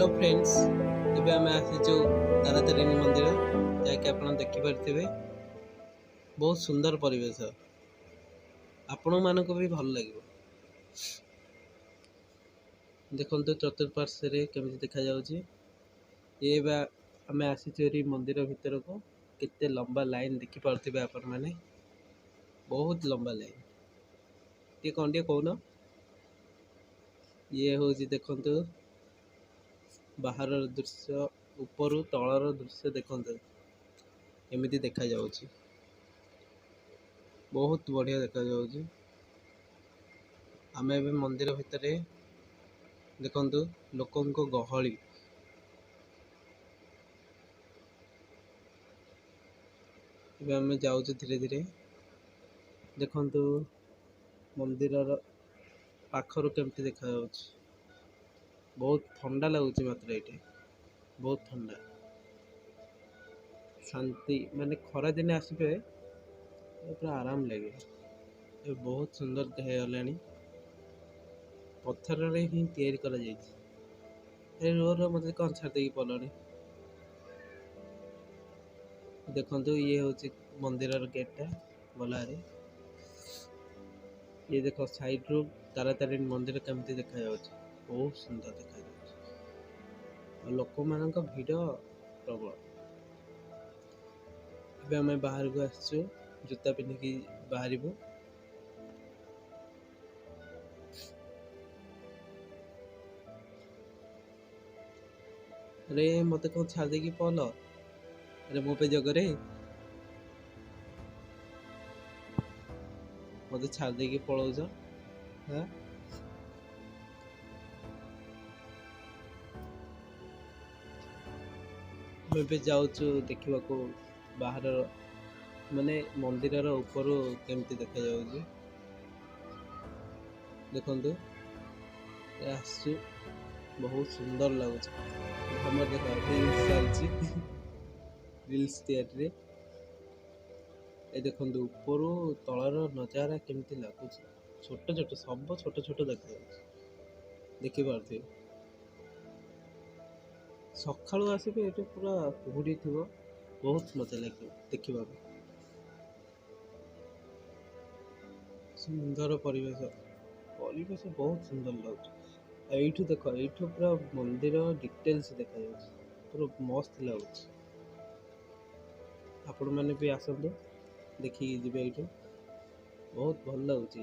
Hello friends एबे आम आसीचु तारातारिणी मंदिर जहाँकि आप देखिपे बहुत सुंदर परिवेश आपण मानक भी भल लगे देखो चतुर्पार्श्व केमी देखा जाउची ये बा आम आसीचु मंदिर भितर को केते लंबा लाइन देखि पार्थिबे आपण माने बहुत लंबा लाइन ये कौन कौन ये हूँ देखु बाहर दृश्य ऊपर तलर दृश्य देखते एमती देखा जाउची बहुत बढ़िया देखा जाउची आमे मंदिर भितर देखु लोकों को गहली आमे जाउछु धीरे धीरे देखु मंदिर पाखर केमती देखा जाउची बहुत ठंडा लगुच मात्र ये बहुत ठंडा शांति माने खरा दिन आसबे पूरा आराम लगे ये बहुत सुंदर देखा पत्थर ही तैयारी करा रोड मत कौन छाड़ी पड़े देखु ये हूँ मंदिर गेटा गलारे ये देख साइड रू तारातारिणी मंदिर केमती देखा जाउची बहुत सुंदर देखा जाउची लोक मान भिड़ प्रबल ए आम बाहर को आसचु जूता पिंधिकी बाहर अरे मत कौन छाड़ की पल अरे मो पे जगरे मत छाड़ की पलाऊच हाँ मुझे जाऊँ देखा बाहर माने मंदिर ऊपर केमती देखा जाउची देखु आसचु बहुत सुंदर लगुच हमर देखा चलची रील्स थिएटर ए देखु ऊपर तलर नजारा केमती लगुच छोट छोट सब छोट छोट देखा देखी पार्थे सकाळु आसबे ये पूरा कुहुड़ी थी बहुत मजा लगे देखा सुंदर परिवेश परिवेश बहुत सुंदर लगे यू देख यू पूरा मंदिर डिटेल्स देखा पूरा मस्त लगुच आपण मैंने भी आसतु देखिए जी बहुत भल लगुच।